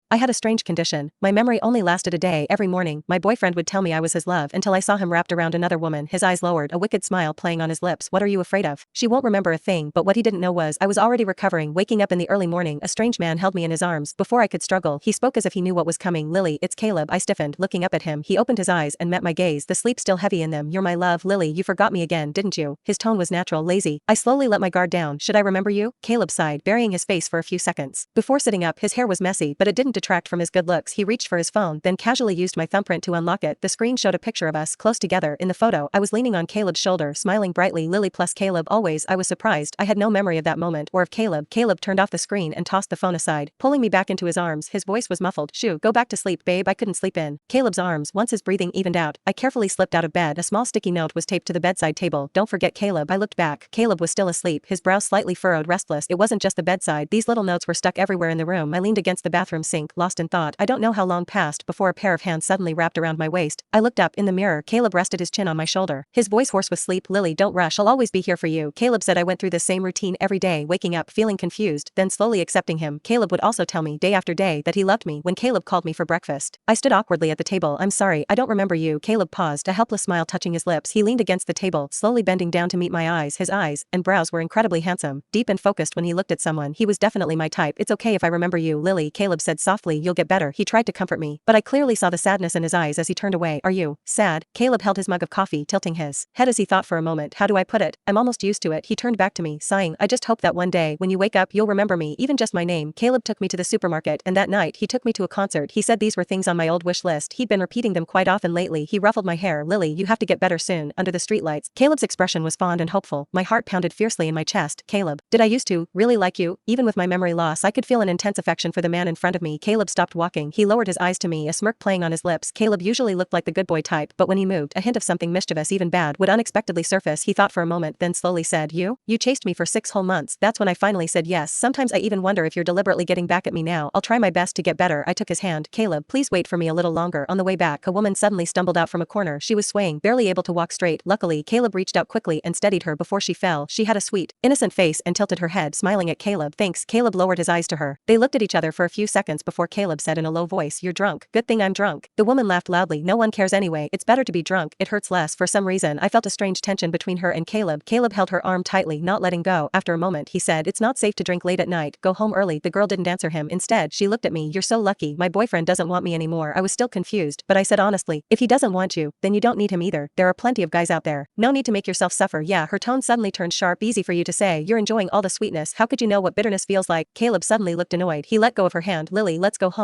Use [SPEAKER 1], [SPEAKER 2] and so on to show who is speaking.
[SPEAKER 1] I had a strange condition. My memory only lasted a day. Every morning, my boyfriend would tell me I was his love until I saw him wrapped around another woman, his eyes lowered, a wicked smile playing on his lips. What are you afraid of? She won't remember a thing, but what he didn't know was I was already recovering. Waking up in the early morning, a strange man held me in his arms. Before I could struggle, he spoke as if he knew what was coming. Lily, it's Caleb. I stiffened, looking up at him. He opened his eyes and met my gaze, the sleep still heavy in them. You're my love, Lily. You forgot me again, didn't you? His tone was natural, lazy. I slowly let my guard down. Should I remember you? Caleb sighed, burying his face for a few seconds. Before sitting up, his hair was messy, but it didn't detract from his good looks. He reached for his phone, then casually used my thumbprint to unlock it. The screen showed a picture of us close together. In the photo, I was leaning on Caleb's shoulder, smiling brightly. Lily plus Caleb always. I was surprised. I had no memory of that moment, or of Caleb. Caleb turned off the screen and tossed the phone aside, pulling me back into his arms. His voice was muffled. Shoo, go back to sleep, babe. I couldn't sleep in Caleb's arms. Once his breathing evened out, I carefully slipped out of bed. A small sticky note was taped to the bedside table. Don't forget Caleb. I looked back. Caleb was still asleep, his brow slightly furrowed, restless. It wasn't just the bedside. These little notes were stuck everywhere in the room. I leaned against the bathroom sink, lost in thought. I don't know how long passed before a pair of hands suddenly wrapped around my waist. I looked up. In the mirror, Caleb rested his chin on my shoulder, his voice hoarse with sleep. Lily, don't rush. I'll always be here for you. Caleb said. I went through the same routine every day, waking up, feeling confused, then slowly accepting him. Caleb would also tell me, day after day, that he loved me. When Caleb called me for breakfast, I stood awkwardly at the table. I'm sorry, I don't remember you. Caleb paused, a helpless smile touching his lips. He leaned against the table, slowly bending down to meet my eyes. His eyes and brows were incredibly handsome, deep and focused. When he looked at someone, he was definitely my type. It's okay if I remember you, Lily, Caleb said softly. You'll get better. He tried to comfort me, but I clearly saw the sadness in his eyes as he turned away. Are you sad? Caleb held his mug of coffee, tilting his head as he thought for a moment. How do I put it? I'm almost used to it. He turned back to me, sighing. I just hope that one day, when you wake up, you'll remember me, even just my name. Caleb took me to the supermarket, and that night, he took me to a concert. He said these were things on my old wish list. He'd been repeating them quite often lately. He ruffled my hair. Lily, you have to get better soon. Under the streetlights, Caleb's expression was fond and hopeful. My heart pounded fiercely in my chest. Caleb, did I used to really like you? Even with my memory loss, I could feel an intense affection for the man in front of me. Caleb stopped walking. He lowered his eyes to me, a smirk playing on his lips. Caleb usually looked like the good boy type, but when he moved, a hint of something mischievous, even bad, would unexpectedly surface. He thought for a moment, then slowly said, You chased me for 6 whole months. That's when I finally said yes. Sometimes I even wonder if you're deliberately getting back at me now. I'll try my best to get better. I took his hand. Caleb, please wait for me a little longer. On the way back, a woman suddenly stumbled out from a corner. She was swaying, barely able to walk straight. Luckily, Caleb reached out quickly and steadied her before she fell. She had a sweet, innocent face and tilted her head, smiling at Caleb. Thanks. Caleb lowered his eyes to her. They looked at each other for a few seconds before Caleb said in a low voice, You're drunk. Good thing I'm drunk. The woman laughed loudly. No one cares anyway. It's better to be drunk. It hurts less. For some reason, I felt a strange tension between her and Caleb. Caleb held her arm tightly, not letting go. After a moment, he said, It's not safe to drink late at night. Go home early. The girl didn't answer him. Instead, she looked at me. You're so lucky. My boyfriend doesn't want me anymore. I was still confused, but I said honestly, if he doesn't want you, then you don't need him either. There are plenty of guys out there. No need to make yourself suffer. Yeah, her tone suddenly turned sharp. Easy for you to say. You're enjoying all the sweetness. How could you know what bitterness feels like? Caleb suddenly looked annoyed. He let go of her hand. Lily, let's go home.